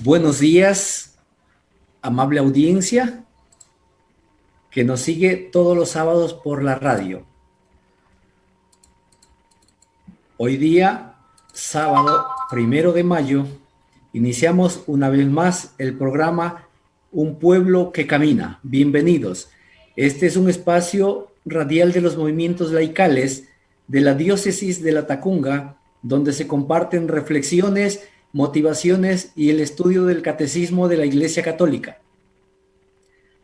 Buenos días, amable audiencia que nos sigue todos los sábados por la radio. Hoy día, sábado 1 de mayo, iniciamos una vez más el programa Un Pueblo que Camina. Bienvenidos. Este es un espacio radial de los movimientos laicales de la diócesis de Latacunga, donde se comparten reflexiones, motivaciones y el estudio del catecismo de la Iglesia Católica.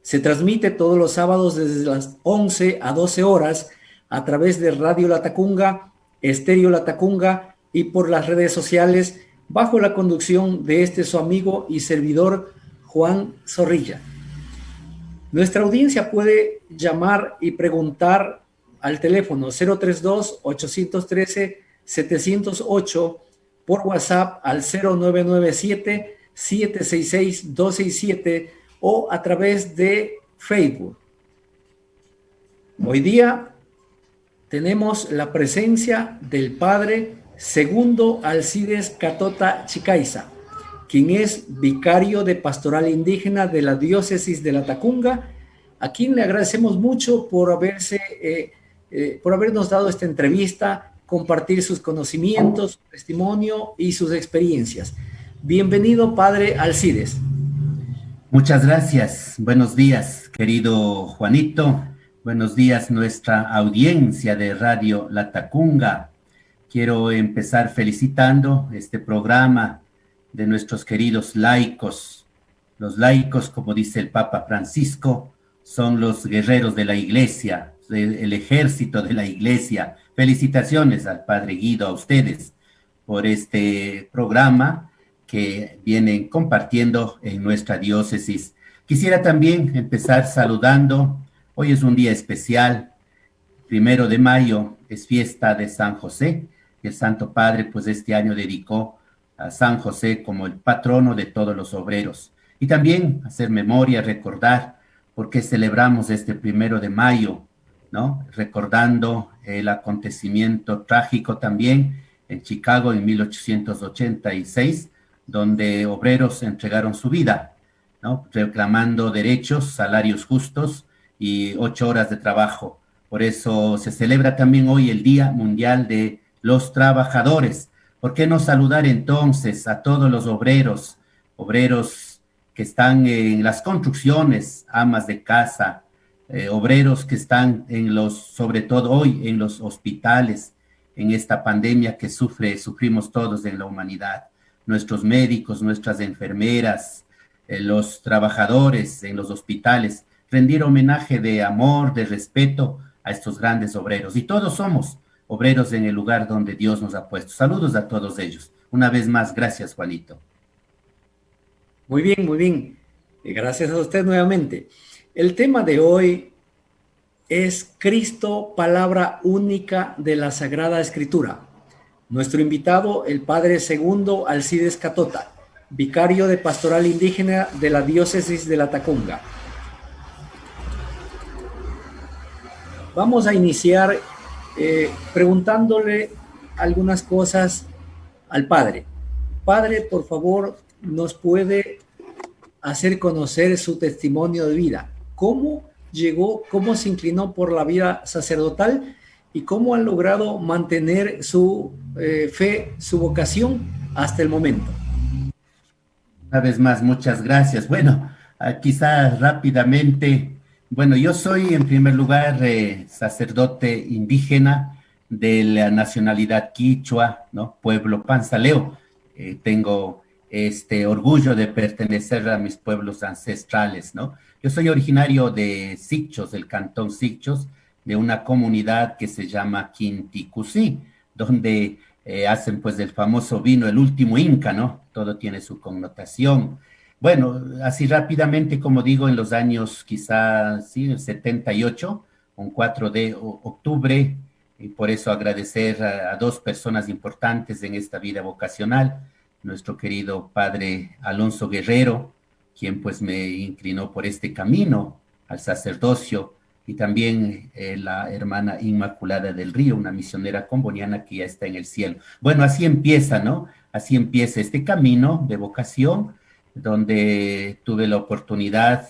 Se transmite todos los sábados desde las 11 a 12 horas a través de Radio Latacunga, Estéreo Latacunga y por las redes sociales bajo la conducción de su amigo y servidor Juan Zorrilla. Nuestra audiencia puede llamar y preguntar al teléfono 032-813-708, por WhatsApp al 0997-766-267 o a través de Facebook. Hoy día tenemos la presencia del Padre Segundo Alcides Catota Chicaiza, quien es vicario de Pastoral Indígena de la diócesis de Latacunga, a quien le agradecemos mucho por habernos dado esta entrevista, compartir sus conocimientos, su testimonio y sus experiencias. Bienvenido, Padre Alcides. Muchas gracias. Buenos días, querido Juanito. Buenos días, nuestra audiencia de Radio Latacunga. Quiero empezar felicitando este programa de nuestros queridos laicos. Los laicos, como dice el Papa Francisco, son los guerreros de la Iglesia, el ejército de la Iglesia. Felicitaciones al Padre Guido, a ustedes, por este programa que vienen compartiendo en nuestra diócesis. Quisiera también empezar saludando. Hoy es un día especial, 1 de mayo, es fiesta de San José. El Santo Padre, pues este año dedicó a San José como el patrono de todos los obreros. Y también hacer memoria, recordar por qué celebramos este 1 de mayo, ¿no? Recordando el acontecimiento trágico también en Chicago en 1886, donde obreros entregaron su vida, ¿no? Reclamando derechos, salarios justos y 8 horas de trabajo. Por eso se celebra también hoy el Día Mundial de los Trabajadores. ¿Por qué no saludar entonces a todos los obreros que están en las construcciones, amas de casa, obreros que están sobre todo hoy en los hospitales, en esta pandemia que sufrimos todos en la humanidad, nuestros médicos, nuestras enfermeras, los trabajadores en los hospitales, rendir homenaje de amor, de respeto a estos grandes obreros. Y todos somos obreros en el lugar donde Dios nos ha puesto. Saludos a todos ellos. Una vez más, gracias, Juanito. Muy bien, muy bien. Gracias a usted nuevamente. El tema de hoy es Cristo, palabra única de la Sagrada Escritura. Nuestro invitado, el Padre Segundo Alcides Catota, vicario de Pastoral Indígena de la diócesis de Latacunga. Vamos a iniciar preguntándole algunas cosas al Padre. Padre, por favor, ¿nos puede hacer conocer su testimonio de vida? ¿Cómo llegó, cómo se inclinó por la vida sacerdotal y cómo ha logrado mantener su fe, su vocación hasta el momento? Una vez más, muchas gracias. Bueno, quizás rápidamente, bueno, yo soy en primer lugar sacerdote indígena de la nacionalidad quichua, ¿no? Pueblo Panzaleo. Tengo este orgullo de pertenecer a mis pueblos ancestrales, ¿no? Yo soy originario de Sicchos, del cantón Sicchos, de una comunidad que se llama Quinticusí, donde hacen pues del famoso vino el último inca, ¿no? Todo tiene su connotación. Bueno, así rápidamente, como digo, en los años quizás, sí, el 78, un 4 de octubre, y por eso agradecer a dos personas importantes en esta vida vocacional, nuestro querido padre Alonso Guerrero, quien pues me inclinó por este camino al sacerdocio, y también la hermana Inmaculada del Río, una misionera comboniana que ya está en el cielo. Bueno, así empieza, ¿no? Así empieza este camino de vocación donde tuve la oportunidad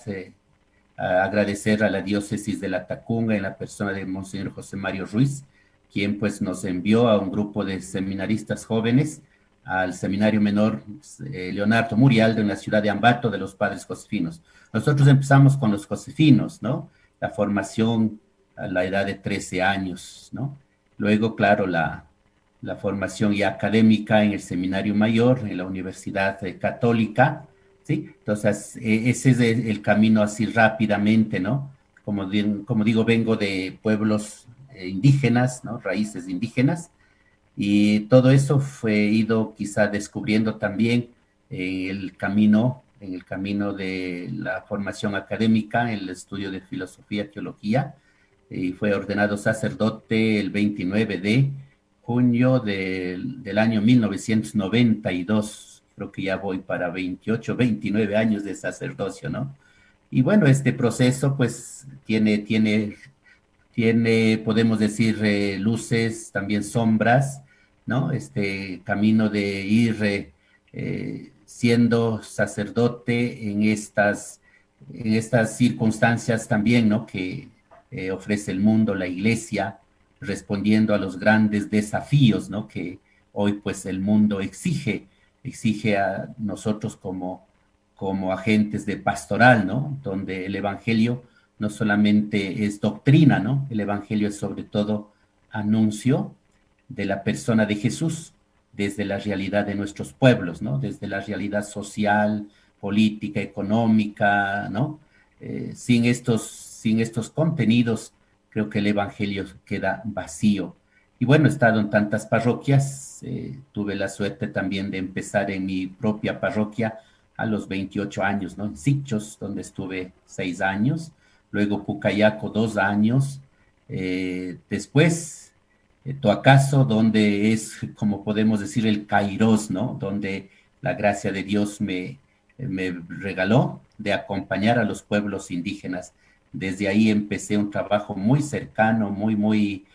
a agradecer a la diócesis de La Tacunga en la persona de Monseñor José Mario Ruiz, quien pues nos envió a un grupo de seminaristas jóvenes al seminario menor Leonardo Murialdo en la ciudad de Ambato de los Padres Josefinos. Nosotros empezamos con los josefinos, ¿no? La formación a la edad de 13 años, ¿no? Luego, claro, la formación ya académica en el seminario mayor, en la Universidad Católica, ¿sí? Entonces, ese es el camino así rápidamente, ¿no? Como digo, vengo de pueblos indígenas, ¿no? Raíces indígenas, y todo eso fue ido quizá descubriendo también en el camino de la formación académica, el estudio de filosofía, teología, y fue ordenado sacerdote el 29 de junio del año 1992. Creo que ya voy para 28, 29 años de sacerdocio, ¿no? Y bueno, este proceso pues tiene, podemos decir, luces, también sombras, ¿no? Este camino de ir siendo sacerdote en estas circunstancias también, ¿no? Que ofrece el mundo, la iglesia, respondiendo a los grandes desafíos, ¿no? Que hoy pues el mundo exige a nosotros como agentes de pastoral, ¿no? Donde el evangelio no solamente es doctrina, ¿no? El evangelio es sobre todo anuncio de la persona de Jesús desde la realidad de nuestros pueblos, ¿no? Desde la realidad social, política, económica, ¿no? Sin estos contenidos, creo que el evangelio queda vacío. Y bueno, he estado en tantas parroquias, tuve la suerte también de empezar en mi propia parroquia a los 28 años, ¿no? En Sichos, donde estuve 6 años, luego Pucayaco 2 años, después Toacaso, donde es, como podemos decir, el Kairos, ¿no? Donde la gracia de Dios me regaló de acompañar a los pueblos indígenas. Desde ahí empecé un trabajo muy cercano, muy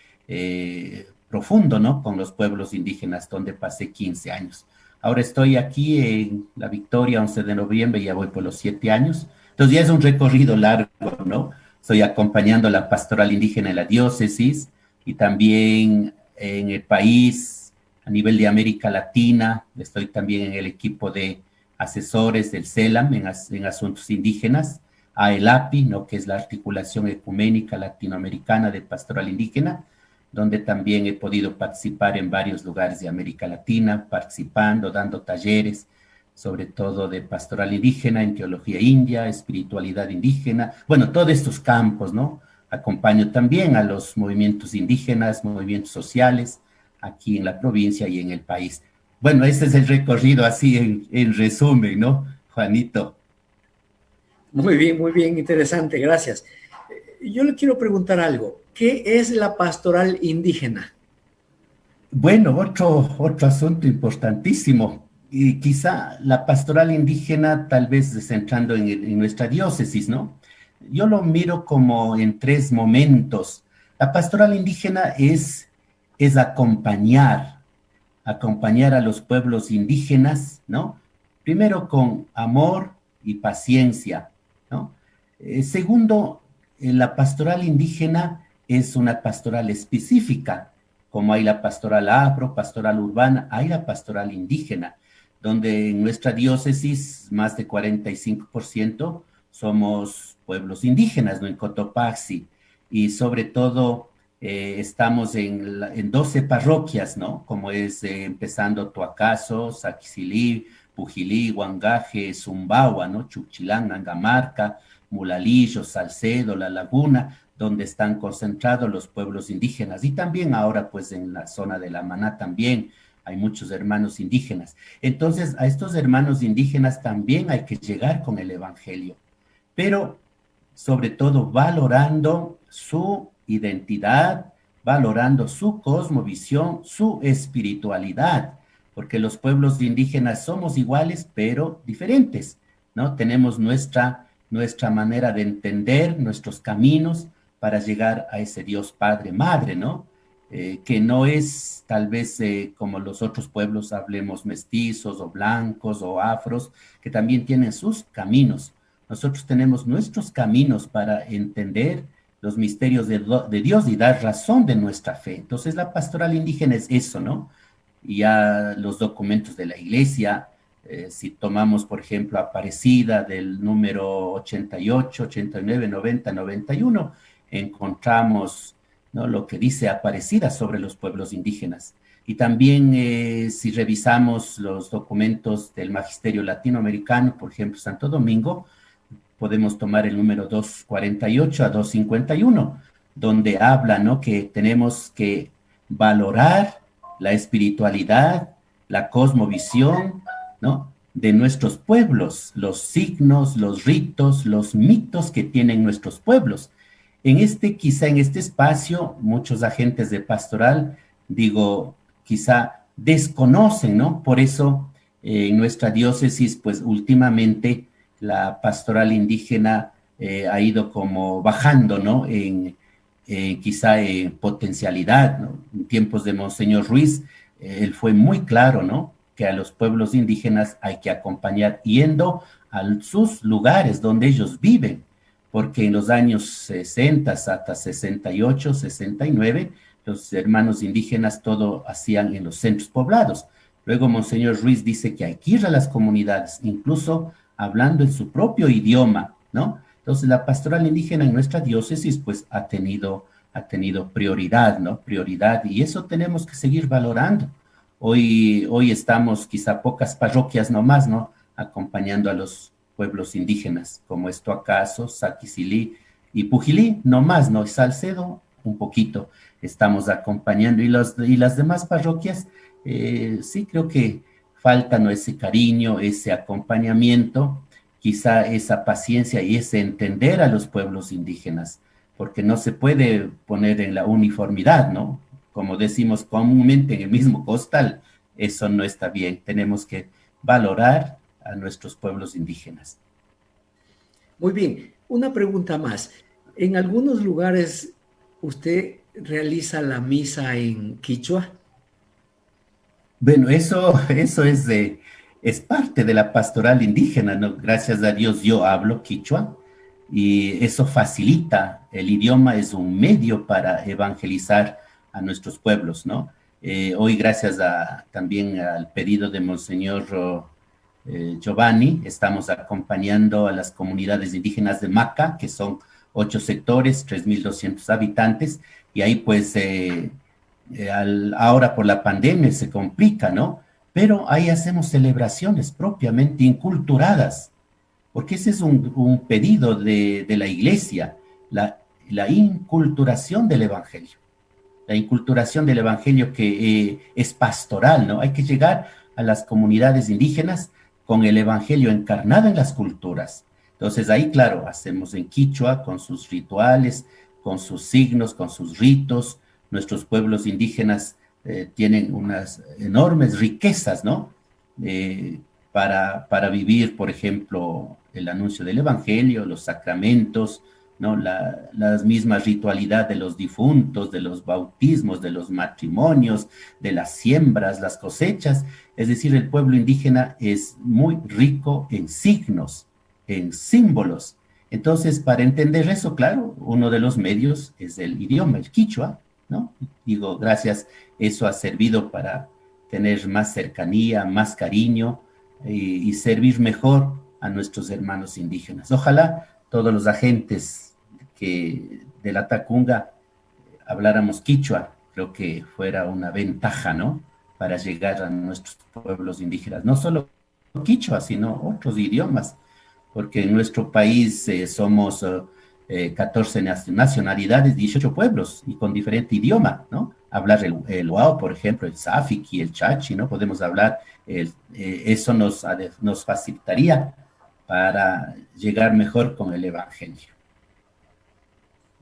profundo, ¿no? Con los pueblos indígenas, donde pasé 15 años. Ahora estoy aquí en La Victoria, 11 de noviembre, ya voy por los 7 años. Entonces ya es un recorrido largo, ¿no? Estoy acompañando la pastoral indígena en la diócesis y también en el país, a nivel de América Latina. Estoy también en el equipo de asesores del CELAM en asuntos indígenas, a el API, ¿no? Que es la Articulación Ecuménica Latinoamericana de Pastoral Indígena, donde también he podido participar en varios lugares de América Latina, participando, dando talleres, sobre todo de pastoral indígena, en teología india, espiritualidad indígena, bueno, todos estos campos, ¿no? Acompaño también a los movimientos indígenas, movimientos sociales, aquí en la provincia y en el país. Bueno, ese es el recorrido así en resumen, ¿no, Juanito? Muy bien, interesante, gracias. Yo le quiero preguntar algo. ¿Qué es la pastoral indígena? Bueno, otro asunto importantísimo, y quizá la pastoral indígena, tal vez centrando en nuestra diócesis, ¿no? Yo lo miro como en tres momentos. La pastoral indígena es acompañar a los pueblos indígenas, ¿no? Primero con amor y paciencia, ¿no? Segundo, la pastoral indígena es una pastoral específica, como hay la pastoral afro, pastoral urbana, hay la pastoral indígena, donde en nuestra diócesis más de 45% somos pueblos indígenas, ¿no? En Cotopaxi, y sobre todo estamos en 12 parroquias, ¿no? Como es empezando Tuacaso, Saquicilí, Pujilí, Huangaje, Zumbawa, ¿no? Chuchilán, Angamarca, Mulalillo, Salcedo, La Laguna, donde están concentrados los pueblos indígenas. Y también ahora, pues en la zona de La Maná también hay muchos hermanos indígenas. Entonces, a estos hermanos indígenas también hay que llegar con el Evangelio, pero sobre todo valorando su identidad, valorando su cosmovisión, su espiritualidad, porque los pueblos indígenas somos iguales, pero diferentes, ¿no? Tenemos nuestra manera de entender, nuestros caminos para llegar a ese Dios Padre, Madre, ¿no? que no es tal vez como los otros pueblos, hablemos mestizos o blancos o afros, que también tienen sus caminos. Nosotros tenemos nuestros caminos para entender los misterios de Dios y dar razón de nuestra fe. Entonces la pastoral indígena es eso, ¿no? Y ya los documentos de la iglesia, si tomamos, por ejemplo, Aparecida del número 88, 89, 90, 91, encontramos, ¿no?, lo que dice Aparecida sobre los pueblos indígenas. Y también si revisamos los documentos del magisterio latinoamericano, por ejemplo, Santo Domingo, podemos tomar el número 248 a 251, donde habla, ¿no?, que tenemos que valorar la espiritualidad, la cosmovisión, ¿no?, de nuestros pueblos, los signos, los ritos, los mitos que tienen nuestros pueblos. Quizá en este espacio, muchos agentes de pastoral, digo, quizá desconocen, ¿no? Por eso, en nuestra diócesis, pues últimamente la pastoral indígena ha ido como bajando, ¿no? Quizá en potencialidad, ¿no? En tiempos de Monseñor Ruiz, él fue muy claro, ¿no?, que a los pueblos indígenas hay que acompañar yendo a sus lugares donde ellos viven, porque en los años 60 hasta 68, 69, los hermanos indígenas todo hacían en los centros poblados. Luego Monseñor Ruiz dice que hay que ir a las comunidades, incluso hablando en su propio idioma, ¿no? Entonces la pastoral indígena en nuestra diócesis pues ha tenido prioridad, ¿no? Prioridad, y eso tenemos que seguir valorando. Hoy estamos quizá pocas parroquias nomás, ¿no?, acompañando a los pueblos indígenas, como Estoacaso, Saquicilí y Pujilí, nomás, ¿no? Y Salcedo, un poquito, estamos acompañando. Y las demás parroquias, sí creo que falta, ¿no?, ese cariño, ese acompañamiento, quizá esa paciencia y ese entender a los pueblos indígenas, porque no se puede poner en la uniformidad, ¿no? Como decimos comúnmente en el mismo costal, eso no está bien. Tenemos que valorar a nuestros pueblos indígenas. Muy bien, una pregunta más. En algunos lugares usted realiza la misa en quichua. Bueno, eso es parte de la pastoral indígena, ¿no? Gracias a Dios yo hablo quichua y eso facilita. El idioma es un medio para evangelizar a nuestros pueblos, ¿no? Hoy, gracias también al pedido de Monseñor Giovanni, estamos acompañando a las comunidades indígenas de Maca, que son 8 sectores, 3.200 habitantes, y ahí pues ahora por la pandemia se complica, ¿no? Pero ahí hacemos celebraciones propiamente inculturadas, porque ese es un pedido de la iglesia, la inculturación del evangelio. La inculturación del evangelio que es pastoral, ¿no? Hay que llegar a las comunidades indígenas con el evangelio encarnado en las culturas. Entonces ahí, claro, hacemos en quichua con sus rituales, con sus signos, con sus ritos. Nuestros pueblos indígenas tienen unas enormes riquezas, ¿no? Para vivir, por ejemplo, el anuncio del evangelio, los sacramentos, ¿no? Las mismas ritualidades de los difuntos, de los bautismos, de los matrimonios, de las siembras, las cosechas. Es decir, el pueblo indígena es muy rico en signos, en símbolos. Entonces, para entender eso, claro, uno de los medios es el idioma, el quichua, ¿no? Digo, gracias, eso ha servido para tener más cercanía, más cariño y servir mejor a nuestros hermanos indígenas. Ojalá todos los agentes de la Tacunga habláramos quichua, creo que fuera una ventaja, ¿no?, para llegar a nuestros pueblos indígenas. No solo quichua, sino otros idiomas, porque en nuestro país somos 14 nacionalidades, 18 pueblos, y con diferente idioma, ¿no? Hablar el Wao, por ejemplo, el Safiki, el Chachi, ¿no? Podemos hablar, eso nos facilitaría para llegar mejor con el evangelio.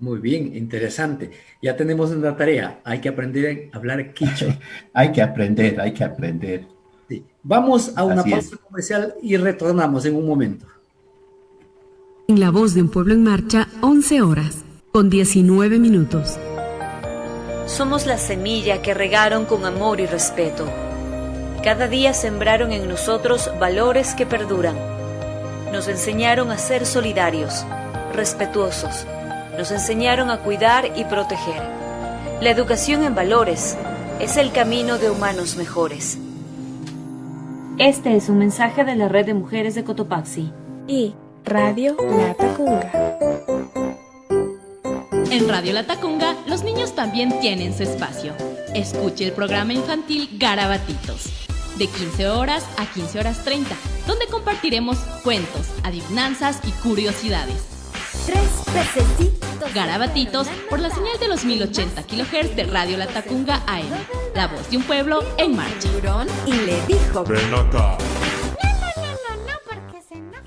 Muy bien, interesante. Ya tenemos una tarea. Hay que aprender a hablar quichua. Hay que aprender, hay que aprender. Sí. Vamos a una Así pausa es. comercial y retornamos en un momento. En La Voz de un Pueblo en Marcha, 11 horas, con 19 minutos. Somos la semilla que regaron con amor y respeto. Cada día sembraron en nosotros valores que perduran. Nos enseñaron a ser solidarios, respetuosos. Nos enseñaron a cuidar y proteger. La educación en valores es el camino de humanos mejores. Este es un mensaje de la Red de Mujeres de Cotopaxi y Radio Latacunga. En Radio Latacunga, los niños también tienen su espacio. Escuche el programa infantil Garabatitos, de 15 horas a 15 horas 30, donde compartiremos cuentos, adivinanzas y curiosidades. 3 pececitos. Garabatitos por la señal de los 1080 kHz de Radio Latacunga AM. La voz de un pueblo en marcha. Y le dijo: ven acá. No, porque se enoja.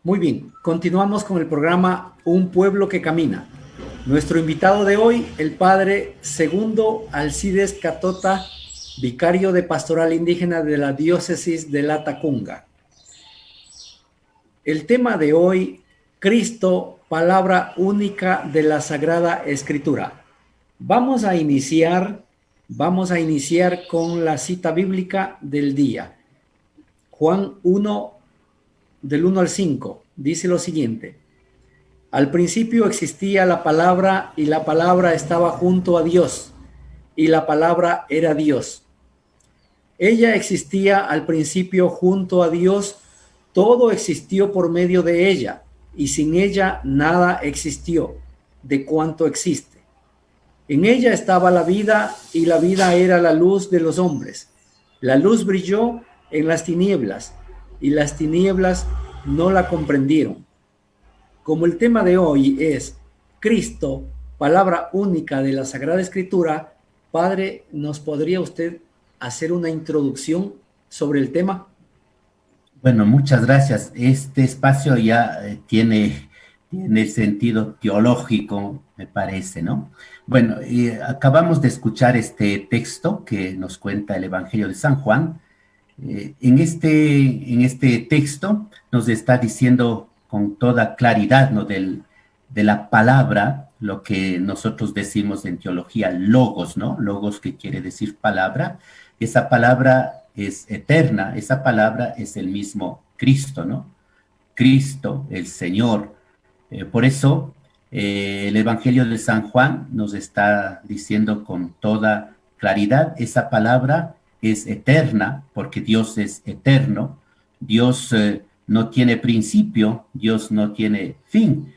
Muy bien, continuamos con el programa Un Pueblo que Camina. Nuestro invitado de hoy, el padre Segundo Alcides Catota, vicario de Pastoral Indígena de la Diócesis de Latacunga. El tema de hoy, Cristo, palabra única de la Sagrada Escritura. Vamos a iniciar con la cita bíblica del día. Juan 1, del 1 al 5, dice lo siguiente: al principio existía la palabra, y la palabra estaba junto a Dios, y la palabra era Dios. Ella existía al principio junto a Dios, todo existió por medio de ella, y sin ella nada existió de cuanto existe. En ella estaba la vida, y la vida era la luz de los hombres. La luz brilló en las tinieblas, y las tinieblas no la comprendieron. Como el tema de hoy es Cristo, palabra única de la Sagrada Escritura, Padre, ¿nos podría usted hacer una introducción sobre el tema? Bueno, muchas gracias. Este espacio ya tiene sentido teológico, me parece, ¿no? Bueno, acabamos de escuchar este texto que nos cuenta el Evangelio de San Juan. En este texto nos está diciendo con toda claridad, ¿no?, de la palabra, lo que nosotros decimos en teología logos, ¿no? Logos, que quiere decir palabra. Esa palabra es eterna, esa palabra es el mismo Cristo, ¿no? Cristo, el Señor. Por eso el Evangelio de San Juan nos está diciendo con toda claridad, esa palabra es eterna, porque Dios es eterno. Dios no tiene principio, Dios no tiene fin.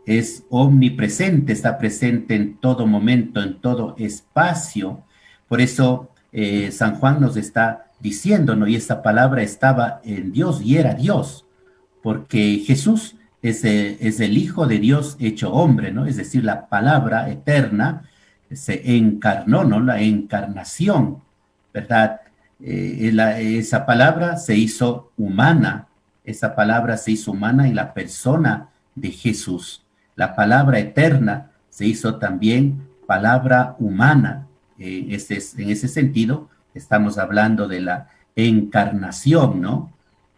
Es omnipresente, está presente en todo momento, en todo espacio. Por eso San Juan nos está diciendo, ¿no? Y esa palabra estaba en Dios y era Dios, porque Jesús es el Hijo de Dios hecho hombre, ¿no? Es decir, la palabra eterna se encarnó, ¿no? La encarnación, ¿verdad? Esa palabra se hizo humana, esa palabra se hizo humana en la persona de Jesús. La palabra eterna se hizo también palabra humana. En ese sentido, estamos hablando de la encarnación, ¿no?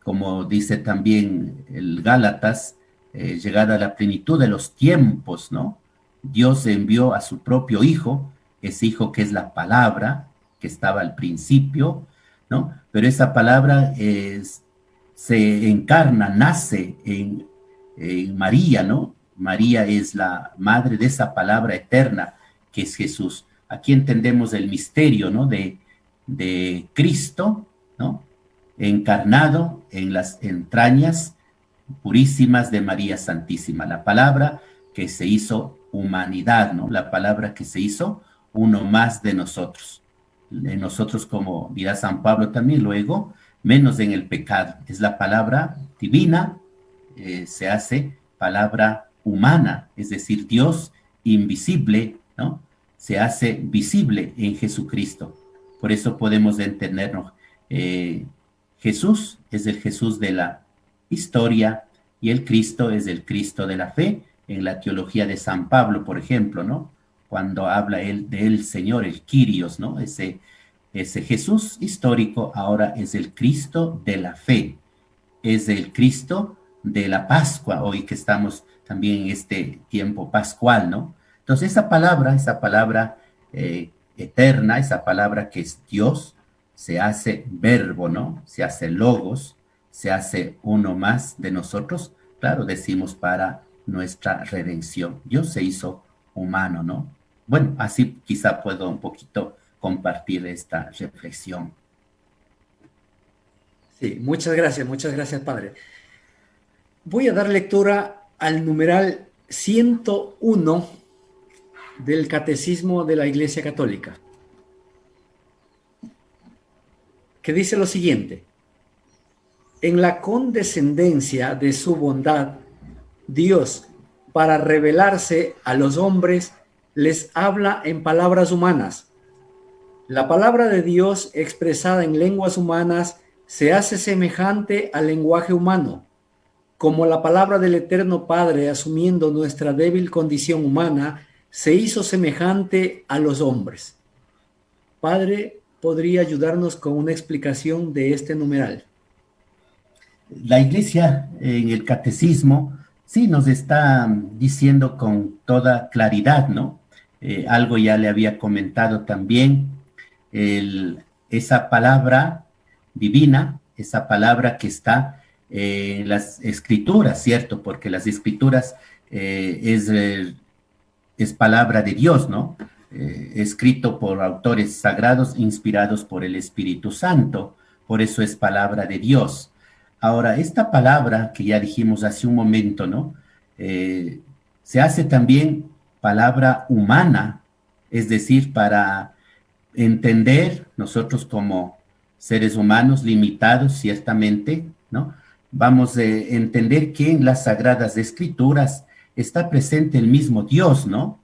Como dice también el Gálatas, llegada a la plenitud de los tiempos, ¿no? Dios envió a su propio Hijo, ese Hijo que es la palabra, que estaba al principio, ¿no? Pero esa palabra se encarna, nace en María, ¿no? María es la madre de esa palabra eterna que es Jesús. Aquí entendemos el misterio, ¿no? De Cristo, ¿no? Encarnado en las entrañas purísimas de María Santísima. La palabra que se hizo humanidad, ¿no? La palabra que se hizo uno más de nosotros. De nosotros, como dirá San Pablo también luego, menos en el pecado. Es la palabra divina, se hace palabra humana, es decir, Dios invisible, ¿no? Se hace visible en Jesucristo. Por eso podemos entendernos. Jesús es el Jesús de la historia y el Cristo es el Cristo de la fe. En la teología de San Pablo, por ejemplo, ¿no? Cuando habla él del Señor, el Kyrios, ¿no? Ese Ese Jesús histórico ahora es el Cristo de la fe, es el Cristo de la Pascua, hoy que estamos también en este tiempo pascual, ¿no? Entonces esa palabra eterna, esa palabra que es Dios, se hace verbo, ¿no? Se hace logos, se hace uno más de nosotros, claro, decimos para nuestra redención. Dios se hizo humano, ¿no? Bueno, así quizá puedo un poquito compartir esta reflexión. Sí, muchas gracias, Padre. Voy a dar lectura al numeral 101 del Catecismo de la Iglesia Católica, que dice lo siguiente: en la condescendencia de su bondad, Dios, para revelarse a los hombres, les habla en palabras humanas. La palabra de Dios expresada en lenguas humanas se hace semejante al lenguaje humano, como la palabra del Eterno Padre, asumiendo nuestra débil condición humana, se hizo semejante a los hombres. Padre, ¿podría ayudarnos con una explicación de este numeral? La Iglesia en el Catecismo sí nos está diciendo con toda claridad, ¿no? Algo ya le había comentado también, esa palabra divina, esa palabra que está en las Escrituras, ¿cierto? Porque las Escrituras es palabra de Dios, ¿no? Escrito por autores sagrados inspirados por el Espíritu Santo, por eso es palabra de Dios. Ahora, esta palabra que ya dijimos hace un momento, ¿no? Se hace también palabra humana, es decir, para entender nosotros como seres humanos limitados, ciertamente, ¿no? Vamos a entender que en las Sagradas Escrituras está presente el mismo Dios, ¿no?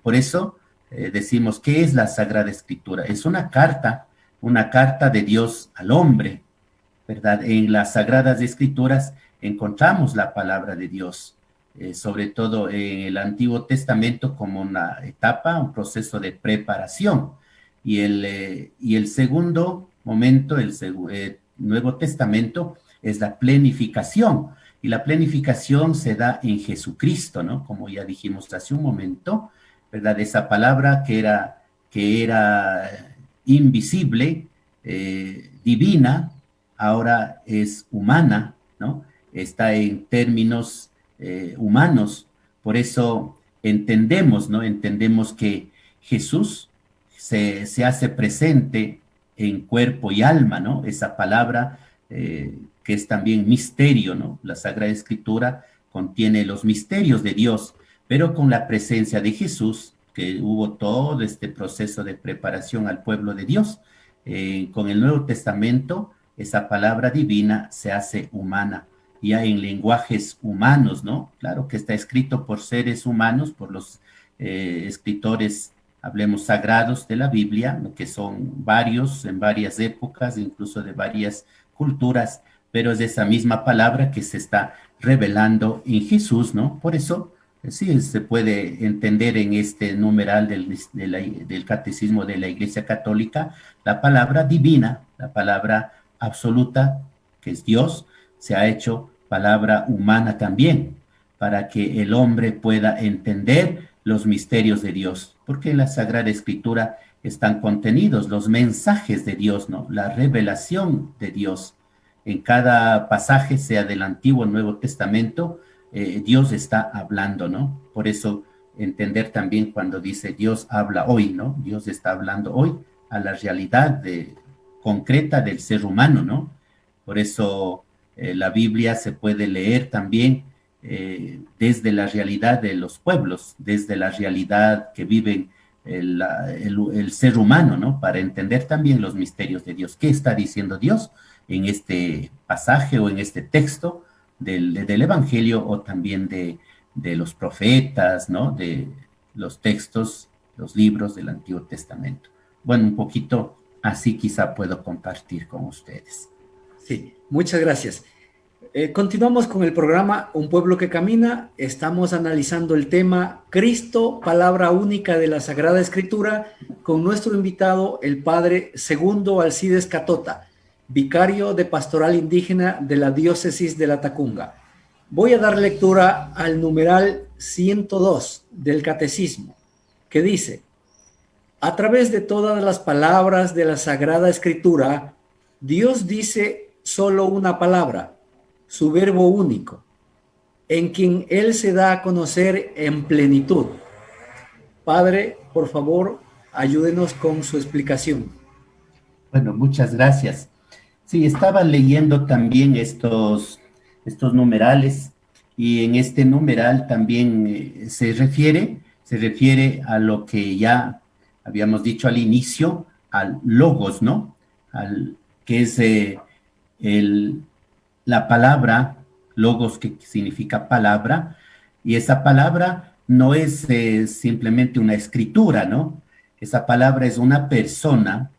Por eso decimos, ¿qué es la Sagrada Escritura? Es una carta de Dios al hombre, ¿verdad? En las Sagradas Escrituras encontramos la palabra de Dios, sobre todo en el Antiguo Testamento como una etapa, un proceso de preparación. Y el segundo momento, el Nuevo Testamento, es la plenificación. Y la plenificación se da en Jesucristo, ¿no? Como ya dijimos hace un momento, ¿verdad? Esa palabra que era invisible, divina, ahora es humana, ¿no? Está en términos humanos. Por eso entendemos, ¿no? Entendemos que Jesús se hace presente en cuerpo y alma, ¿no? Esa palabra que es también misterio, ¿no? La Sagrada Escritura contiene los misterios de Dios, pero con la presencia de Jesús, que hubo todo este proceso de preparación al pueblo de Dios. Con el Nuevo Testamento, esa palabra divina se hace humana, ya en lenguajes humanos, ¿no? Claro que está escrito por seres humanos, por los escritores, hablemos, sagrados de la Biblia, que son varios, en varias épocas, incluso de varias culturas, pero es esa misma palabra que se está revelando en Jesús, ¿no? Por eso, sí, se puede entender en este numeral del Catecismo de la Iglesia Católica, la palabra divina, la palabra absoluta, que es Dios, se ha hecho palabra humana también, para que el hombre pueda entender los misterios de Dios, porque en la Sagrada Escritura están contenidos los mensajes de Dios, ¿no? La revelación de Dios. En cada pasaje, sea del Antiguo o Nuevo Testamento, Dios está hablando, ¿no? Por eso entender también cuando dice Dios habla hoy, ¿no? Dios está hablando hoy a la realidad concreta del ser humano, ¿no? Por eso la Biblia se puede leer también desde la realidad de los pueblos, desde la realidad que viven el ser humano, ¿no? Para entender también los misterios de Dios. ¿Qué está diciendo Dios en este pasaje o en este texto del Evangelio o también de los profetas, ¿no? De los textos, los libros del Antiguo Testamento? Bueno, un poquito así quizá puedo compartir con ustedes. Sí, muchas gracias. Continuamos con el programa Un Pueblo que Camina. Estamos analizando el tema Cristo, palabra única de la Sagrada Escritura, con nuestro invitado, el padre Segundo Alcides Catota, vicario de Pastoral Indígena de la Diócesis de Latacunga. Voy a dar lectura al numeral 102 del Catecismo, que dice: a través de todas las palabras de la Sagrada Escritura, Dios dice solo una palabra, su verbo único, en quien Él se da a conocer en plenitud. Padre, por favor, ayúdenos con su explicación. Bueno, muchas gracias. Sí, estaba leyendo también estos numerales, y en este numeral también se refiere a lo que ya habíamos dicho al inicio, al logos, ¿no? Que es la palabra, logos, que significa palabra, y esa palabra no es simplemente una escritura, ¿no? Esa palabra es una persona,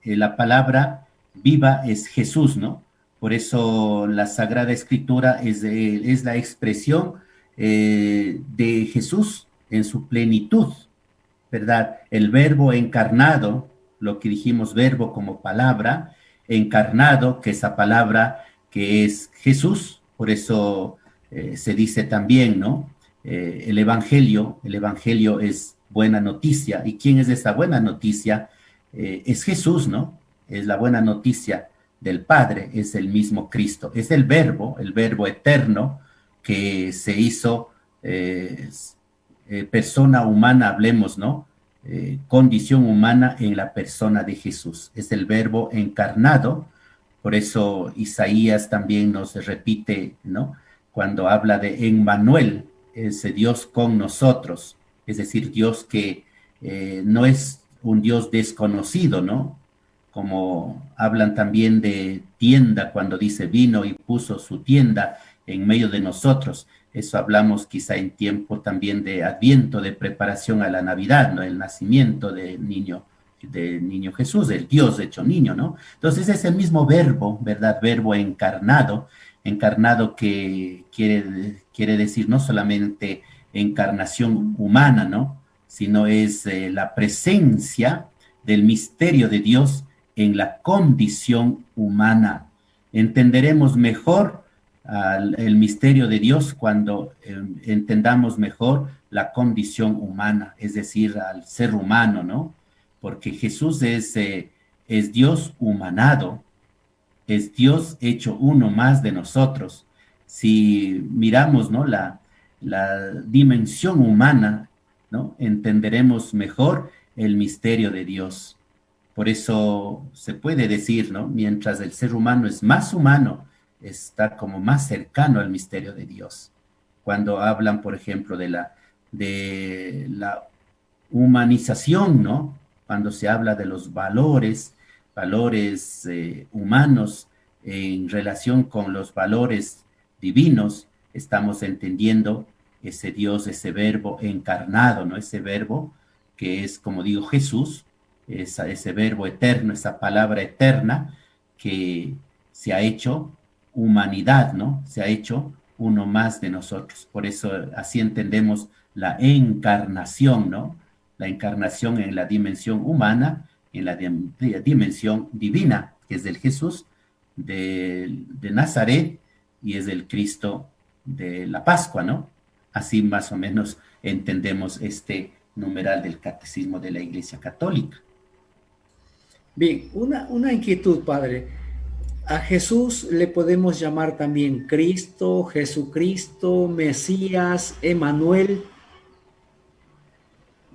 la palabra viva es Jesús, ¿no? Por eso la Sagrada Escritura es la expresión de Jesús en su plenitud, ¿verdad? El verbo encarnado, lo que dijimos, verbo como palabra, encarnado, que esa palabra que es Jesús, por eso se dice también, ¿no? El Evangelio es buena noticia. ¿Y quién es esa buena noticia? Es Jesús, ¿no? Es la buena noticia del Padre, es el mismo Cristo, es el verbo eterno que se hizo persona humana, hablemos, ¿no? Condición humana en la persona de Jesús. Es el verbo encarnado. Por eso Isaías también nos repite, ¿no? Cuando habla de Emmanuel, ese Dios con nosotros, es decir, Dios que no es un Dios desconocido, ¿no? Como hablan también de tienda, cuando dice vino y puso su tienda en medio de nosotros. Eso hablamos quizá en tiempo también de Adviento, de preparación a la Navidad, ¿no? El nacimiento del niño Jesús, el Dios hecho niño, ¿no? Entonces es el mismo verbo, ¿verdad? Verbo encarnado que quiere decir no solamente encarnación humana, ¿no? Sino es la presencia del misterio de Dios en la condición humana. Entenderemos mejor el misterio de Dios cuando entendamos mejor la condición humana, es decir, al ser humano, ¿no? Porque Jesús es Dios humanado, es Dios hecho uno más de nosotros. Si miramos, ¿no? la dimensión humana, ¿no? Entenderemos mejor el misterio de Dios. Por eso se puede decir, ¿no? Mientras el ser humano es más humano, está como más cercano al misterio de Dios. Cuando hablan, por ejemplo, de la humanización, ¿no? Cuando se habla de los valores humanos en relación con los valores divinos, estamos entendiendo ese Dios, ese verbo encarnado, ¿no? Ese verbo que es, como digo, Jesús, ese verbo eterno, esa palabra eterna que se ha hecho humanidad, ¿no? Se ha hecho uno más de nosotros. Por eso así entendemos la encarnación, ¿no? La encarnación en la dimensión humana, en la dimensión divina, que es del Jesús de Nazaret y es del Cristo de la Pascua, ¿no? Así más o menos entendemos este numeral del Catecismo de la Iglesia Católica. Bien, una inquietud, padre. A Jesús le podemos llamar también Cristo, Jesucristo, Mesías, Emmanuel.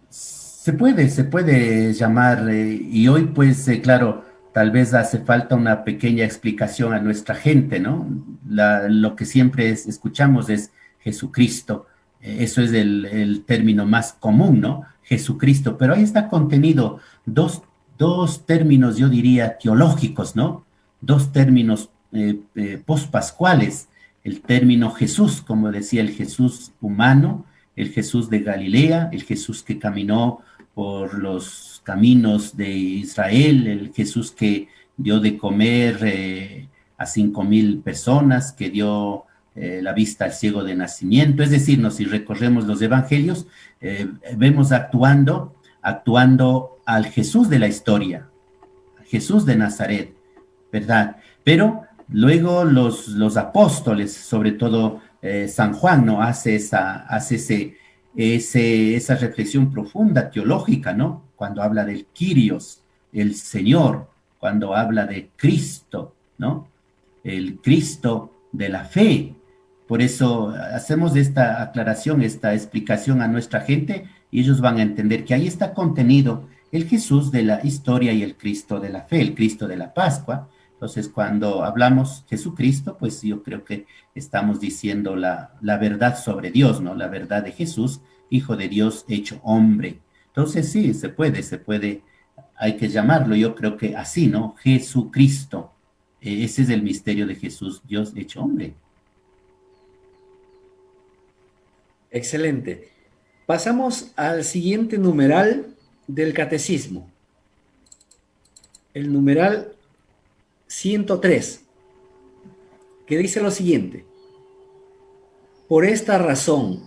Se puede llamar, y hoy pues claro, tal vez hace falta una pequeña explicación a nuestra gente, ¿no? Lo que siempre escuchamos es Jesucristo, eso es el término más común, ¿no? Jesucristo, pero ahí está contenido dos términos, yo diría, teológicos, ¿no? Dos términos pospascuales, el término Jesús, como decía, el Jesús humano, el Jesús de Galilea, el Jesús que caminó por los caminos de Israel, el Jesús que dio de comer a 5,000 personas, que dio la vista al ciego de nacimiento. Es decir, si recorremos los evangelios, vemos actuando al Jesús de la historia, Jesús de Nazaret, ¿verdad? Pero luego los apóstoles, sobre todo San Juan, ¿no? Hace esa reflexión profunda teológica, ¿no? Cuando habla del Kyrios, el Señor, cuando habla de Cristo, ¿no? El Cristo de la fe. Por eso hacemos esta aclaración, esta explicación a nuestra gente, y ellos van a entender que ahí está contenido el Jesús de la historia y el Cristo de la fe, el Cristo de la Pascua. Entonces, cuando hablamos Jesucristo, pues yo creo que estamos diciendo la verdad sobre Dios, ¿no? La verdad de Jesús, Hijo de Dios hecho hombre. Entonces, sí, se puede, hay que llamarlo, yo creo que así, ¿no? Jesucristo. Ese es el misterio de Jesús, Dios hecho hombre. Excelente. Pasamos al siguiente numeral del catecismo. El numeral 103, que dice lo siguiente: por esta razón,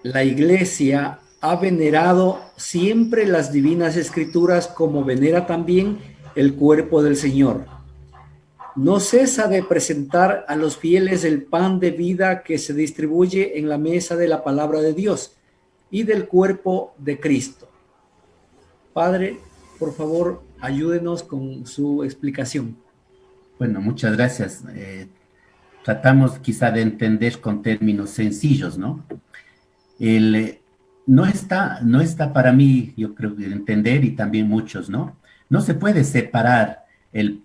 la Iglesia ha venerado siempre las divinas escrituras como venera también el cuerpo del Señor. No cesa de presentar a los fieles el pan de vida que se distribuye en la mesa de la palabra de Dios y del cuerpo de Cristo. Padre, por favor, ayúdenos con su explicación. Bueno, muchas gracias. Tratamos quizá de entender con términos sencillos, ¿no? No está para mí, yo creo que entender, y también muchos, ¿no? No se puede separar el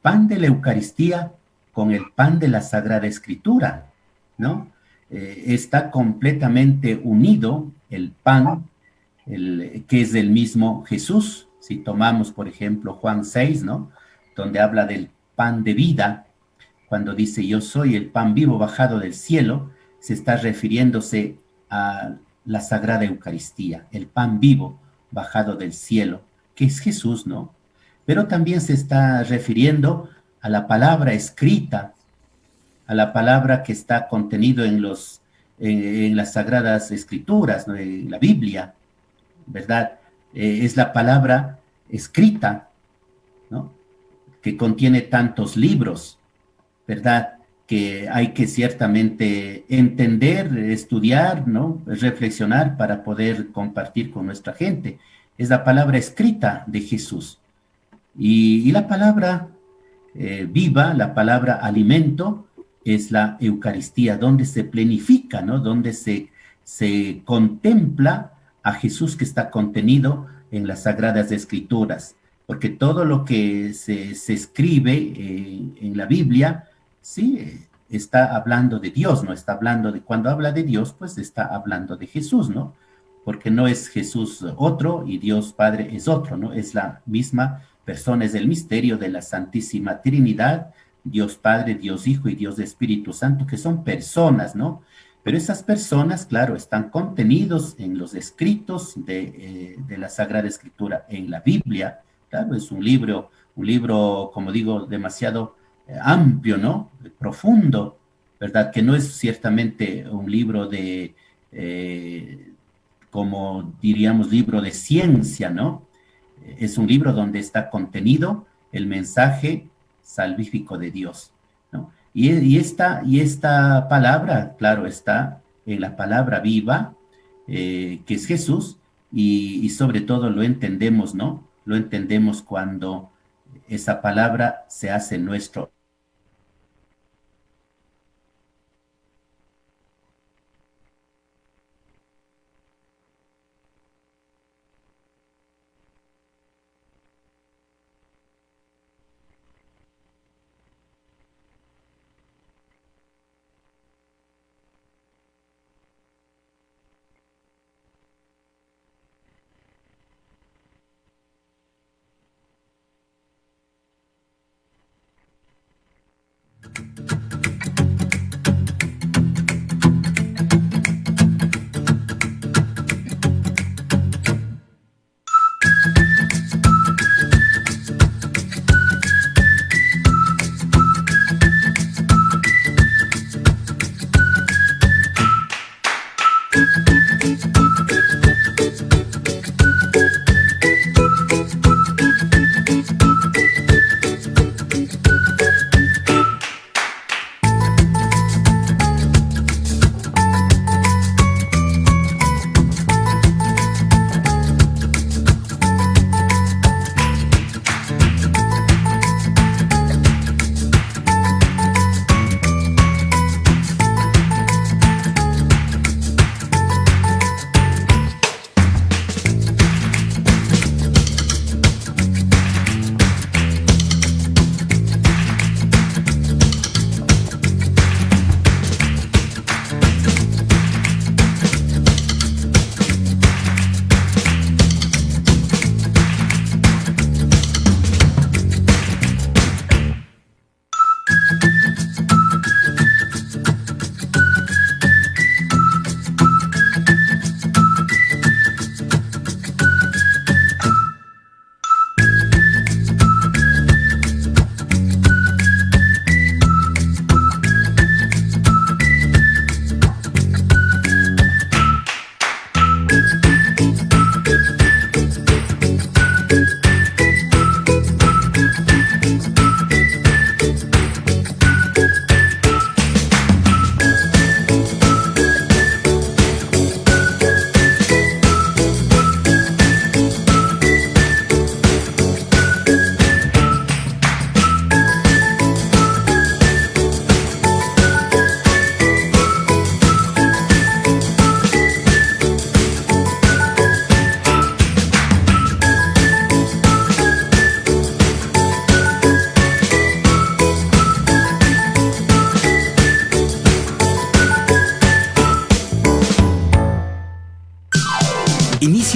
pan de la Eucaristía con el pan de la Sagrada Escritura, ¿no? Está completamente unido el pan, que es del mismo Jesús. Si tomamos, por ejemplo, Juan 6, ¿no? Donde habla del pan de vida, cuando dice yo soy el pan vivo bajado del cielo, se está refiriéndose a la Sagrada Eucaristía, el pan vivo bajado del cielo, que es Jesús, ¿no? Pero también se está refiriendo a la palabra escrita, a la palabra que está contenido en las Sagradas Escrituras, ¿no? En la Biblia, ¿verdad? Es la palabra escrita, ¿no? Que contiene tantos libros, ¿verdad? Que hay que ciertamente entender, estudiar, ¿no? Reflexionar para poder compartir con nuestra gente. Es la palabra escrita de Jesús. Y la palabra viva, la palabra alimento, es la Eucaristía, donde se plenifica, ¿no? Donde se contempla a Jesús que está contenido en las Sagradas Escrituras. Porque todo lo que se escribe en la Biblia, sí, está hablando de Dios, ¿no? Está hablando de, cuando habla de Dios, pues está hablando de Jesús, ¿no? Porque no es Jesús otro y Dios Padre es otro, ¿no? Es la misma persona, es el misterio de la Santísima Trinidad, Dios Padre, Dios Hijo y Dios Espíritu Santo, que son personas, ¿no? Pero esas personas, claro, están contenidos en los escritos de la Sagrada Escritura, en la Biblia. Claro, es un libro, como digo, demasiado amplio, ¿no? Profundo, ¿verdad? Que no es ciertamente un libro como diríamos, libro de ciencia, ¿no? Es un libro donde está contenido el mensaje salvífico de Dios, ¿no? Y esta palabra, claro, está en la palabra viva, que es Jesús, y sobre todo lo entendemos, ¿no? Lo entendemos cuando esa palabra se hace nuestro.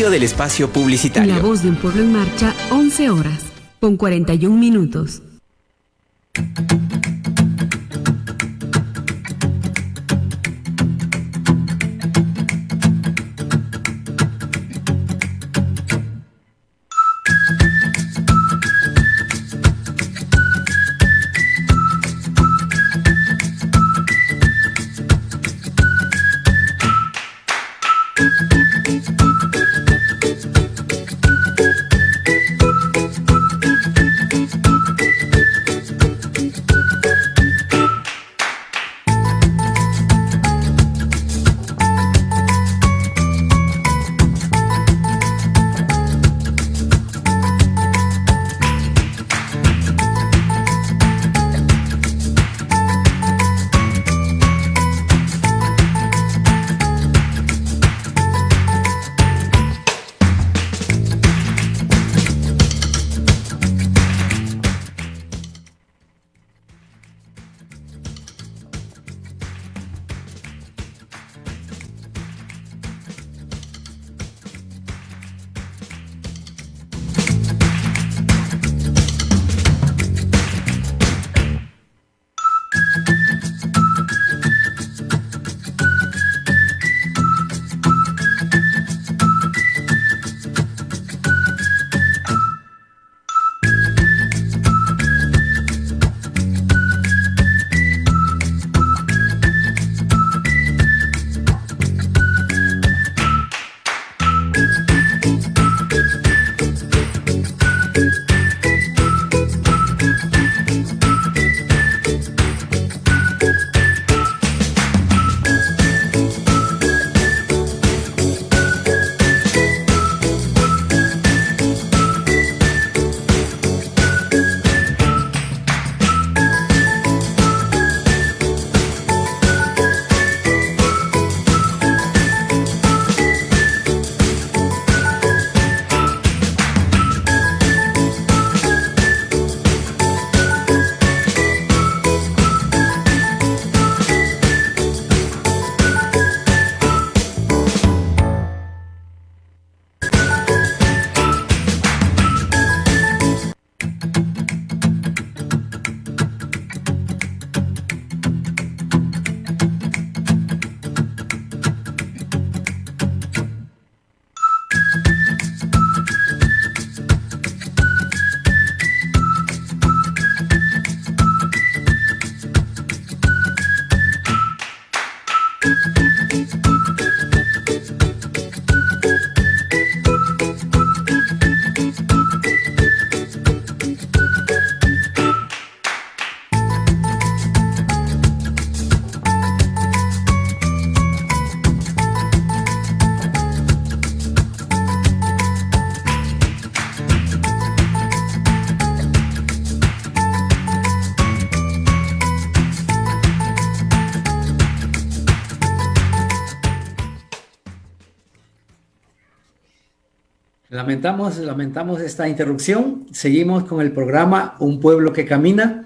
Inicio del espacio publicitario. La voz de un pueblo en marcha, 11 horas, con 41 minutos. Lamentamos esta interrupción. Seguimos con el programa Un Pueblo que Camina.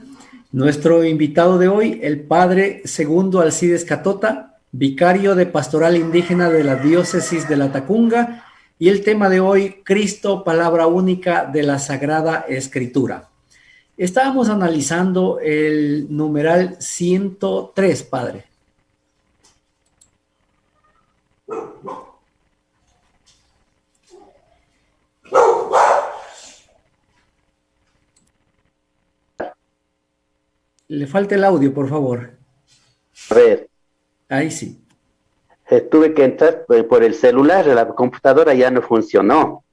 Nuestro invitado de hoy, el padre Segundo Alcides Catota, vicario de Pastoral Indígena de la Diócesis de Latacunga, y el tema de hoy, Cristo, palabra única de la Sagrada Escritura. Estábamos analizando el numeral 103, padre. Le falta el audio, por favor. A ver. Ahí sí. Tuve que entrar por el celular, la computadora ya no funcionó.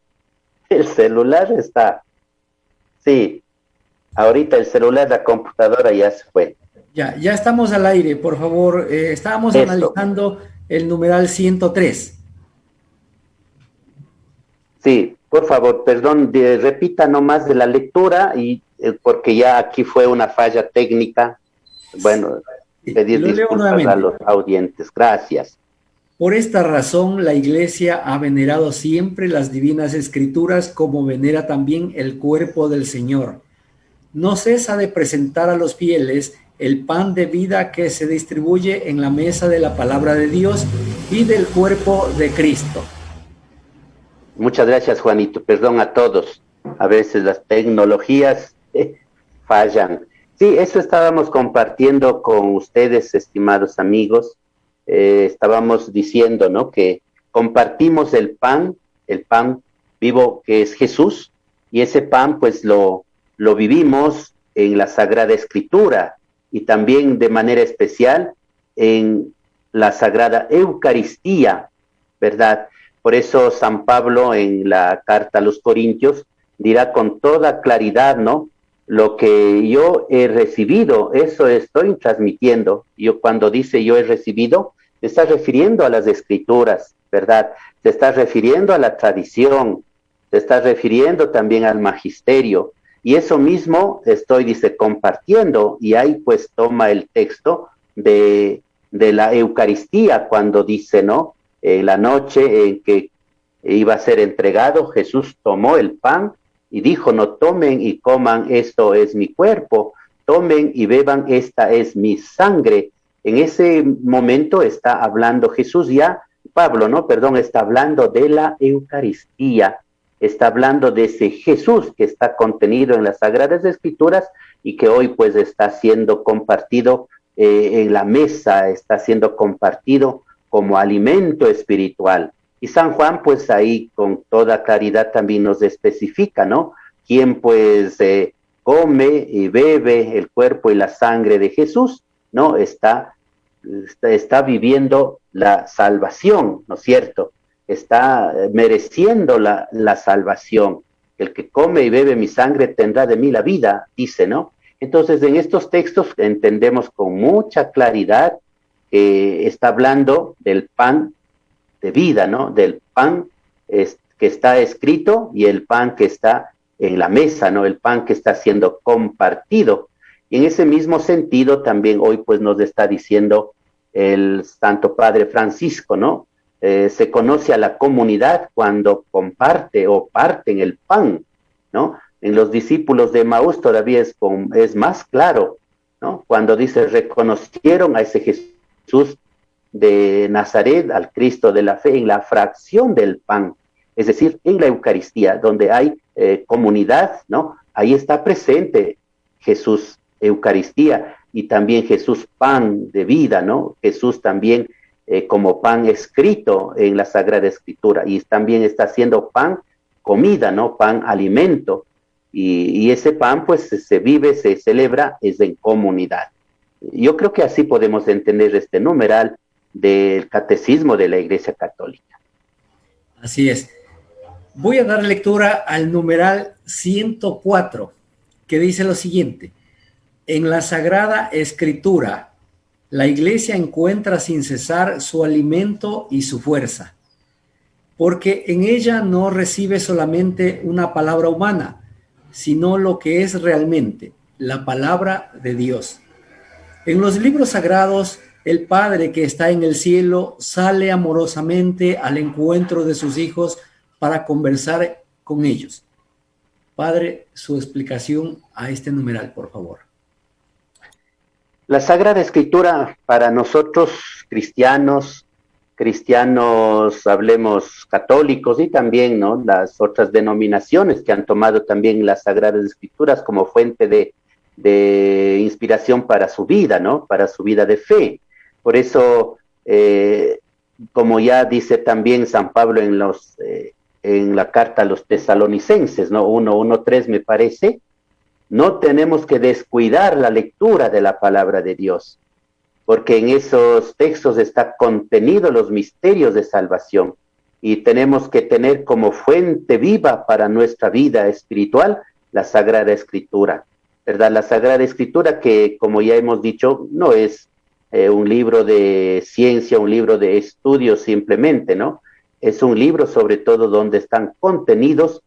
El celular está... Sí, ahorita el celular, la computadora ya se fue. Ya estamos al aire, por favor. Estábamos analizando el numeral 103. Sí, por favor, perdón, repita nomás de la lectura y porque ya aquí fue una falla técnica. Bueno, pedir disculpas a los audientes. Gracias. Por esta razón, la Iglesia ha venerado siempre las divinas escrituras como venera también el cuerpo del Señor. No cesa de presentar a los fieles el pan de vida que se distribuye en la mesa de la palabra de Dios y del cuerpo de Cristo. Muchas gracias, Juanito. Perdón a todos. A veces las tecnologías fallan. Sí, eso estábamos compartiendo con ustedes, estimados amigos. Estábamos diciendo, ¿no? Que compartimos el pan vivo que es Jesús, y ese pan pues lo vivimos en la Sagrada Escritura y también de manera especial en la Sagrada Eucaristía, ¿verdad? Por eso San Pablo en la carta a los Corintios dirá con toda claridad, ¿no? Lo que yo he recibido, eso estoy transmitiendo. Yo cuando dice yo he recibido, se está refiriendo a las Escrituras, ¿verdad? Se está refiriendo a la tradición, se está refiriendo también al magisterio. Y eso mismo estoy, dice, compartiendo. Y ahí pues toma el texto de la Eucaristía cuando dice, ¿no? La noche en que iba a ser entregado, Jesús tomó el pan y dijo, no tomen y coman, esto es mi cuerpo, tomen y beban, esta es mi sangre. En ese momento está hablando Jesús ya, Pablo, ¿no? Perdón, está hablando de la Eucaristía, está hablando de ese Jesús que está contenido en las Sagradas Escrituras y que hoy pues está siendo compartido en la mesa, está siendo compartido como alimento espiritual. Y San Juan, pues ahí con toda claridad también nos especifica, ¿no? Quien pues come y bebe el cuerpo y la sangre de Jesús, ¿no? Está viviendo la salvación, ¿no es cierto? Está mereciendo la salvación. El que come y bebe mi sangre tendrá de mí la vida, dice, ¿no? Entonces, en estos textos entendemos con mucha claridad que está hablando del pan de vida, ¿no? Del pan que está escrito y el pan que está en la mesa, ¿no? El pan que está siendo compartido. Y en ese mismo sentido también hoy pues nos está diciendo el Santo Padre Francisco, ¿no? Se conoce a la comunidad cuando comparte o parten el pan, ¿no? En los discípulos de Maús todavía es más claro, ¿no? Cuando dice, reconocieron a ese Jesús de Nazaret, al Cristo de la fe, en la fracción del pan, es decir, en la Eucaristía, donde hay comunidad, ¿no? Ahí está presente Jesús Eucaristía y también Jesús pan de vida, ¿no? Jesús también como pan escrito en la Sagrada Escritura y también está haciendo pan comida, ¿no? Pan alimento y ese pan pues se vive, se celebra, es en comunidad. Yo creo que así podemos entender este numeral del Catecismo de la Iglesia Católica. Así es. Voy a dar lectura al numeral 104, que dice lo siguiente. En la Sagrada Escritura, la Iglesia encuentra sin cesar su alimento y su fuerza, porque en ella no recibe solamente una palabra humana, sino lo que es realmente la palabra de Dios. En los libros sagrados, el Padre que está en el cielo sale amorosamente al encuentro de sus hijos para conversar con ellos. Padre, su explicación a este numeral, por favor. La Sagrada Escritura para nosotros cristianos, hablemos católicos y también, ¿no? Las otras denominaciones que han tomado también las Sagradas Escrituras como fuente de inspiración para su vida, ¿no? Para su vida de fe. Por eso, como ya dice también San Pablo en la carta a los tesalonicenses, ¿no? 1:1-3 me parece, no tenemos que descuidar la lectura de la palabra de Dios, porque en esos textos está contenido los misterios de salvación y tenemos que tener como fuente viva para nuestra vida espiritual la Sagrada Escritura, ¿verdad? La Sagrada Escritura que, como ya hemos dicho, no es un libro de ciencia, un libro de estudio simplemente, ¿no? Es un libro sobre todo donde están contenidos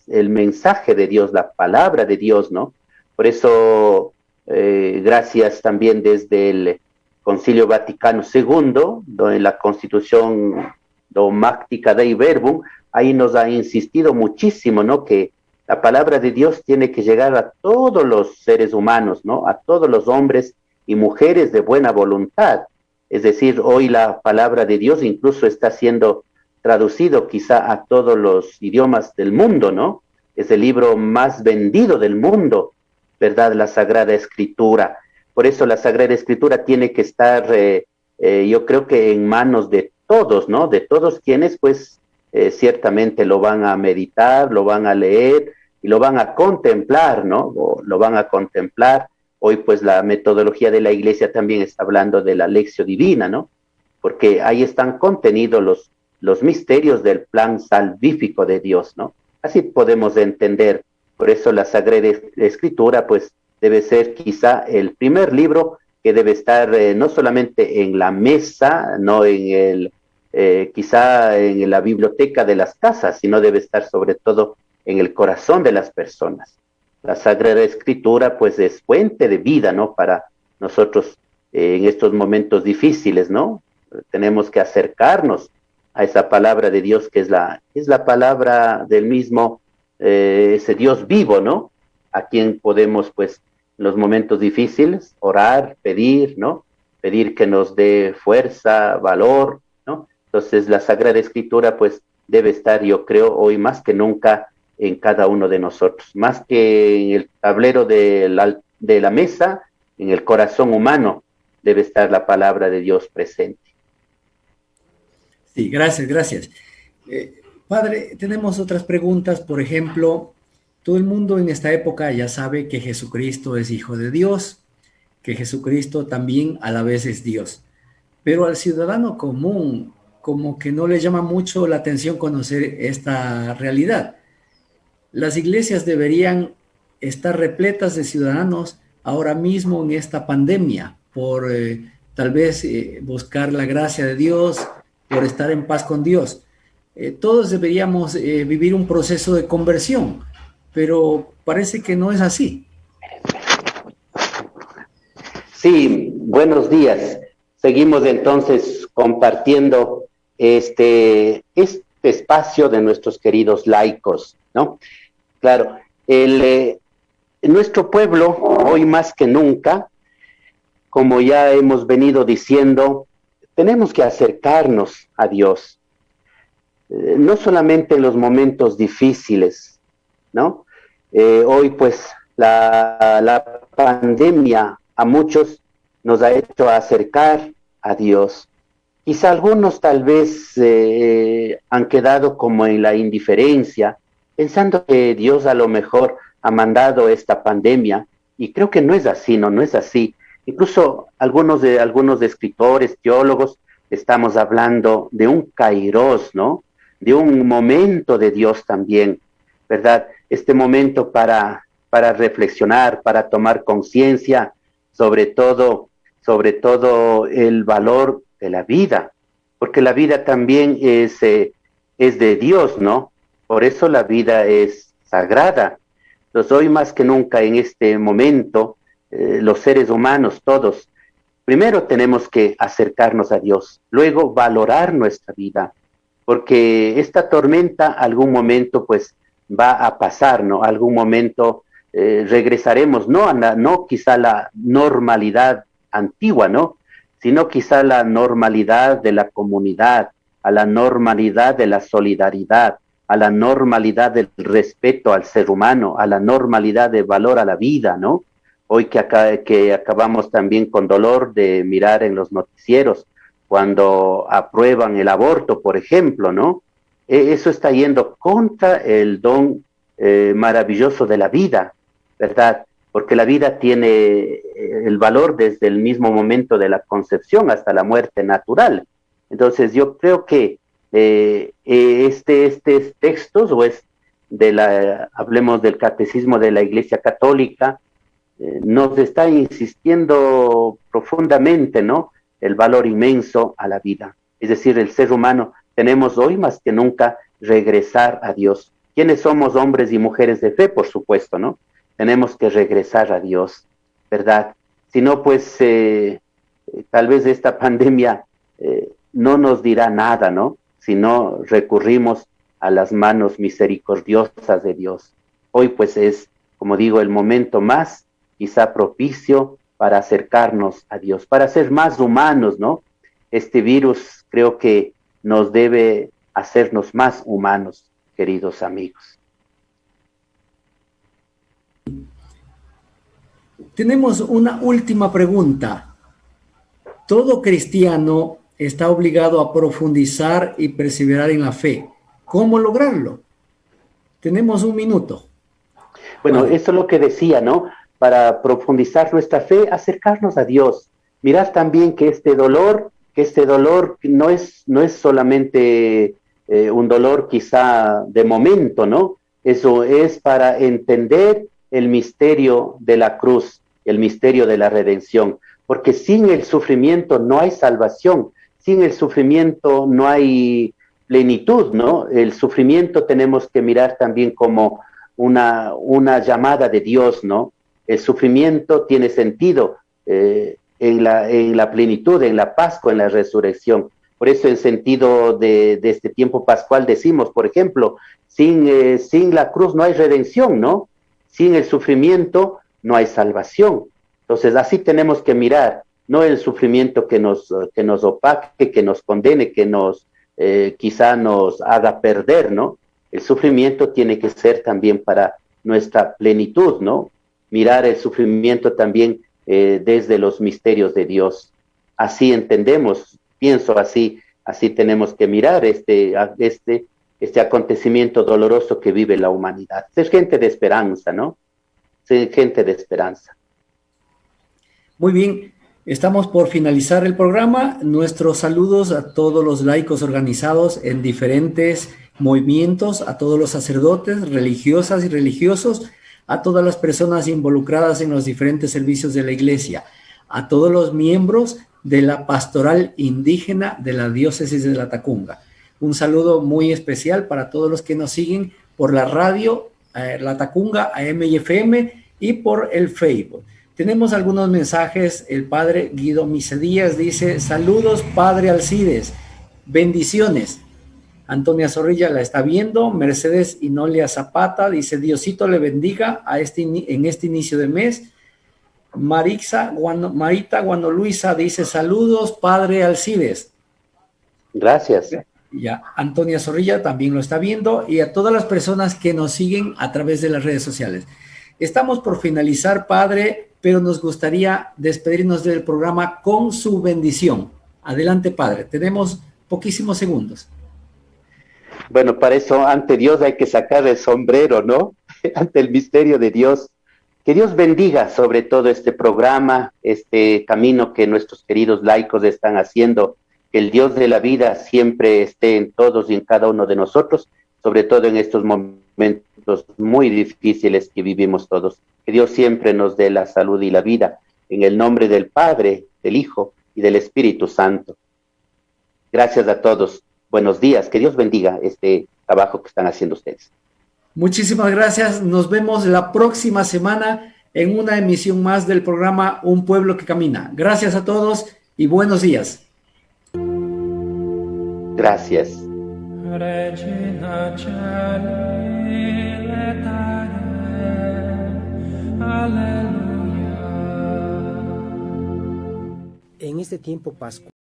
el mensaje de Dios, la palabra de Dios, ¿no? Por eso, gracias también desde el Concilio Vaticano II, en la Constitución Dogmática Dei Verbum, ahí nos ha insistido muchísimo, ¿no? Que la palabra de Dios tiene que llegar a todos los seres humanos, ¿no? A todos los hombres y mujeres de buena voluntad. Es decir, hoy la palabra de Dios incluso está siendo traducido quizá a todos los idiomas del mundo, ¿no? Es el libro más vendido del mundo, ¿verdad? La Sagrada Escritura. Por eso la Sagrada Escritura tiene que estar, yo creo que en manos de todos, ¿no? De todos quienes, pues, ciertamente lo van a meditar, lo van a leer y lo van a contemplar, ¿no? Lo van a contemplar. Hoy, pues, la metodología de la Iglesia también está hablando de la lección divina, ¿no? Porque ahí están contenidos los misterios del plan salvífico de Dios, ¿no? Así podemos entender. Por eso la Sagrada Escritura, pues, debe ser quizá el primer libro que debe estar no solamente en la mesa, no en quizá en la biblioteca de las casas, sino debe estar sobre todo en el corazón de las personas. La Sagrada Escritura, pues, es fuente de vida, ¿no? Para nosotros en estos momentos difíciles, ¿no? Tenemos que acercarnos a esa palabra de Dios que es la palabra del mismo, ese Dios vivo, ¿no? A quien podemos, pues, en los momentos difíciles, orar, pedir, ¿no? Pedir que nos dé fuerza, valor, ¿no? Entonces la Sagrada Escritura, pues, debe estar, yo creo, hoy más que nunca en cada uno de nosotros, más que en el tablero de la mesa, en el corazón humano debe estar la palabra de Dios presente. Sí, gracias. Padre, tenemos otras preguntas. Por ejemplo, todo el mundo en esta época ya sabe que Jesucristo es Hijo de Dios, que Jesucristo también a la vez es Dios. Pero al ciudadano común, como que no le llama mucho la atención conocer esta realidad. Las iglesias deberían estar repletas de ciudadanos ahora mismo en esta pandemia, por tal vez buscar la gracia de Dios, por estar en paz con Dios. Todos deberíamos vivir un proceso de conversión, pero parece que no es así. Sí, buenos días. Seguimos entonces compartiendo este espacio de nuestros queridos laicos, ¿no? Claro, nuestro pueblo, hoy más que nunca, como ya hemos venido diciendo, tenemos que acercarnos a Dios, no solamente en los momentos difíciles, ¿no? Hoy, pues, la pandemia a muchos nos ha hecho acercar a Dios. Quizá algunos tal vez han quedado como en la indiferencia, pensando que Dios a lo mejor ha mandado esta pandemia, y creo que no es así, no es así. Incluso algunos escritores, teólogos, estamos hablando de un kairos, ¿no? De un momento de Dios también, ¿verdad? Este momento para reflexionar, para tomar conciencia, sobre todo el valor de la vida, porque la vida también es de Dios, ¿no? Por eso la vida es sagrada. Entonces hoy más que nunca en este momento, los seres humanos todos, primero tenemos que acercarnos a Dios, luego valorar nuestra vida, porque esta tormenta algún momento pues va a pasar, ¿no? Algún momento regresaremos, no quizá la normalidad antigua, ¿no? Sino quizá la normalidad de la comunidad, a la normalidad de la solidaridad, a la normalidad del respeto al ser humano, a la normalidad de valor a la vida, ¿no? Hoy que acabamos también con dolor de mirar en los noticieros cuando aprueban el aborto, por ejemplo, ¿no? Eso está yendo contra el don maravilloso de la vida, ¿verdad? Porque la vida tiene el valor desde el mismo momento de la concepción hasta la muerte natural. Entonces yo creo que estos textos, hablemos del catecismo de la Iglesia Católica, nos está insistiendo profundamente, ¿no? El valor inmenso a la vida. Es decir, el ser humano tenemos hoy más que nunca regresar a Dios. ¿Quiénes somos hombres y mujeres de fe? Por supuesto, ¿no? Tenemos que regresar a Dios, ¿verdad? Si no, pues tal vez esta pandemia no nos dirá nada, ¿no? Si no recurrimos a las manos misericordiosas de Dios. Hoy pues es, como digo, el momento más quizá propicio para acercarnos a Dios, para ser más humanos, ¿no? Este virus creo que nos debe hacernos más humanos, queridos amigos. Tenemos una última pregunta. ¿Todo cristiano está obligado a profundizar y perseverar en la fe? ¿Cómo lograrlo? Tenemos un minuto. Bueno, eso es lo que decía, ¿no? Para profundizar nuestra fe, acercarnos a Dios. Mirad también que este dolor no es solamente un dolor quizá de momento, ¿no? Eso es para entender el misterio de la cruz, el misterio de la redención, porque sin el sufrimiento no hay salvación, sin el sufrimiento no hay plenitud, ¿no? El sufrimiento tenemos que mirar también como una llamada de Dios, ¿no? El sufrimiento tiene sentido en la plenitud, en la Pascua, en la resurrección. Por eso en sentido de este tiempo pascual decimos, por ejemplo, sin la cruz no hay redención, ¿no? Sin el sufrimiento no hay salvación. Entonces así tenemos que mirar, no el sufrimiento que nos opaque, que nos condene, que quizá nos haga perder, ¿no? El sufrimiento tiene que ser también para nuestra plenitud, ¿no? Mirar el sufrimiento también desde los misterios de Dios. Así entendemos, pienso así tenemos que mirar este acontecimiento doloroso que vive la humanidad. Ser gente de esperanza, ¿no? Ser gente de esperanza. Muy bien, estamos por finalizar el programa. Nuestros saludos a todos los laicos organizados en diferentes movimientos, a todos los sacerdotes, religiosas y religiosos, a todas las personas involucradas en los diferentes servicios de la Iglesia, a todos los miembros de la pastoral indígena de la diócesis de Latacunga. Un saludo muy especial para todos los que nos siguen por la radio Latacunga, AM y FM, y por el Facebook. Tenemos algunos mensajes. El padre Guido Misedías dice: saludos, padre Alcides, bendiciones. Antonia Zorrilla la está viendo. Mercedes Inolia Zapata dice: Diosito le bendiga en este inicio de mes. Marita Guano Luisa dice: saludos, padre Alcides. Gracias. Ya, Antonia Zorrilla también lo está viendo, y a todas las personas que nos siguen a través de las redes sociales. Estamos por finalizar, padre, pero nos gustaría despedirnos del programa con su bendición. Adelante, padre. Tenemos poquísimos segundos. Bueno, para eso ante Dios hay que sacar el sombrero, ¿no? Ante el misterio de Dios. Que Dios bendiga sobre todo este programa, este camino que nuestros queridos laicos están haciendo. Que el Dios de la vida siempre esté en todos y en cada uno de nosotros, sobre todo en estos momentos muy difíciles que vivimos todos. Que Dios siempre nos dé la salud y la vida. En el nombre del Padre, del Hijo y del Espíritu Santo. Gracias a todos. Buenos días. Que Dios bendiga este trabajo que están haciendo ustedes. Muchísimas gracias. Nos vemos la próxima semana en una emisión más del programa Un Pueblo que Camina. Gracias a todos y buenos días. Gracias. En este tiempo pascual